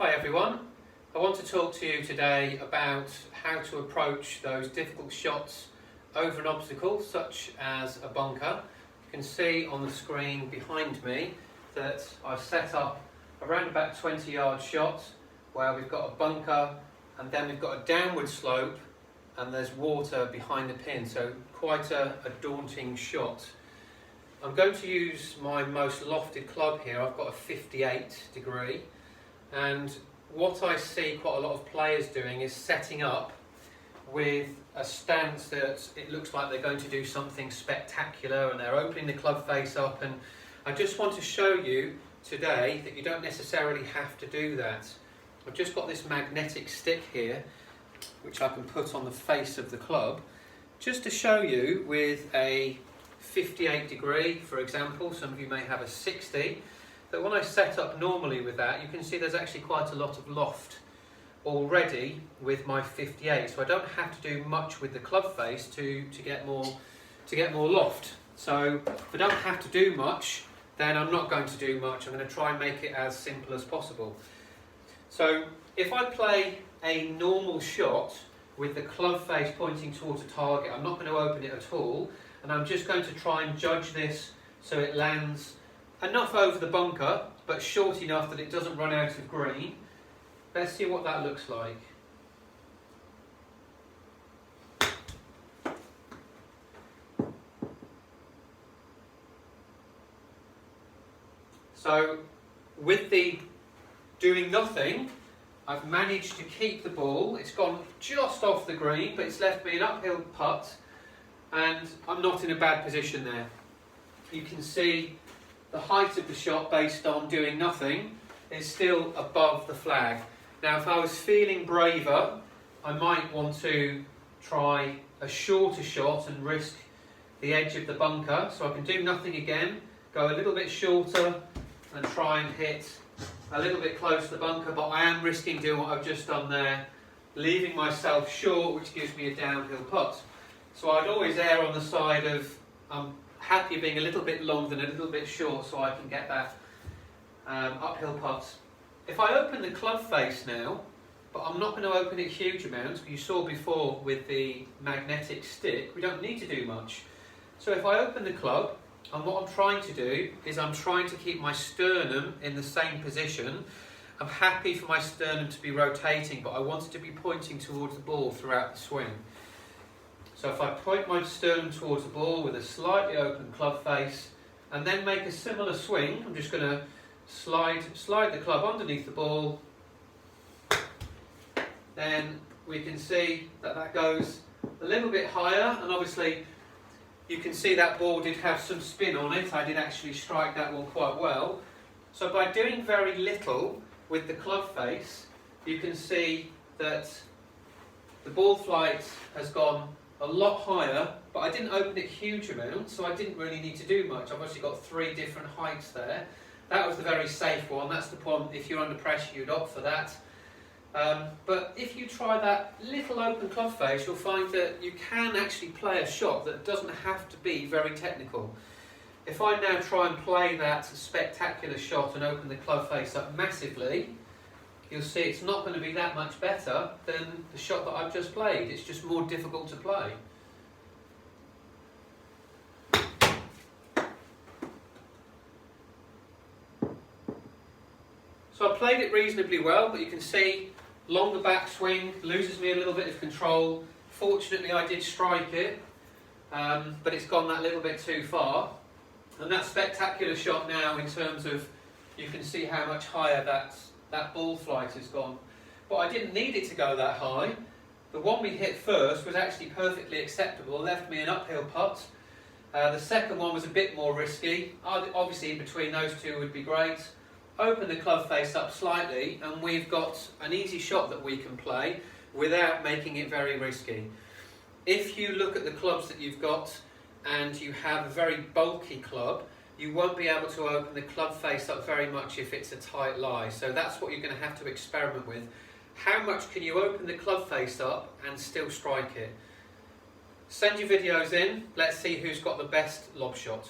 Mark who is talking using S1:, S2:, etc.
S1: Hi everyone, I want to talk to you today about how to approach those difficult shots over an obstacle such as a bunker. You can see on the screen behind me that I've set up around about 20-yard shot where we've got a bunker and then we've got a downward slope and there's water behind the pin, so quite a daunting shot. I'm going to use my most lofted club here. I've got a 58 degree, and what I see quite a lot of players doing is setting up with a stance that it looks like they're going to do something spectacular and they're opening the club face up, and I just want to show you today that you don't necessarily have to do that. I've just got this magnetic stick here which I can put on the face of the club just to show you with a 58 degree, for example. Some of you may have a 60, that when I set up normally with that, you can see there's actually quite a lot of loft already with my 58, so I don't have to do much with the club face to get more loft. So if I don't have to do much, then I'm not going to do much. I'm going to try and make it as simple as possible. So if I play a normal shot with the club face pointing towards a target, I'm not going to open it at all, and I'm just going to try and judge this so it lands enough over the bunker but short enough that it doesn't run out of green. Let's see what that looks like. So with the doing nothing, I've managed to keep the ball. It's gone just off the green, but it's left me an uphill putt, and I'm not in a bad position there. You can see the height of the shot based on doing nothing is still above the flag. Now if I was feeling braver, I might want to try a shorter shot and risk the edge of the bunker. So I can do nothing again, go a little bit shorter and try and hit a little bit close to the bunker, but I am risking doing what I've just done there, leaving myself short, which gives me a downhill putt. So I'd always err on the side of happy being a little bit long than a little bit short, so I can get that uphill putt. If I open the club face now, but I'm not going to open it huge amounts, you saw before with the magnetic stick, we don't need to do much. So if I open the club, and what I'm trying to do is I'm trying to keep my sternum in the same position. I'm happy for my sternum to be rotating, but I want it to be pointing towards the ball throughout the swing. So if I point my sternum towards the ball with a slightly open club face and then make a similar swing, I'm just going to slide the club underneath the ball. Then we can see that goes a little bit higher, and obviously you can see that ball did have some spin on it. I did actually strike that one quite well. So by doing very little with the club face, you can see that the ball flight has gone a lot higher, but I didn't open it huge amount, so I didn't really need to do much. I've actually got 3 different heights there. That was the very safe one. That's the one, if you're under pressure, you'd opt for that. But if you try that little open club face, you'll find that you can actually play a shot that doesn't have to be very technical. If I now try and play that spectacular shot and open the club face up massively, you'll see it's not going to be that much better than the shot that I've just played. It's just more difficult to play. So I played it reasonably well, but you can see longer backswing loses me a little bit of control. Fortunately I did strike it, but it's gone that little bit too far. And that spectacular shot now, in terms of, you can see how much higher that ball flight has gone. But I didn't need it to go that high. The one we hit first was actually perfectly acceptable, left me an uphill putt. The second one was a bit more risky. Obviously in between those two would be great. Open the club face up slightly and we've got an easy shot that we can play without making it very risky. If you look at the clubs that you've got and you have a very bulky club, you won't be able to open the club face up very much if it's a tight lie. So that's what you're going to have to experiment with. How much can you open the club face up and still strike it? Send your videos in, let's see who's got the best lob shot.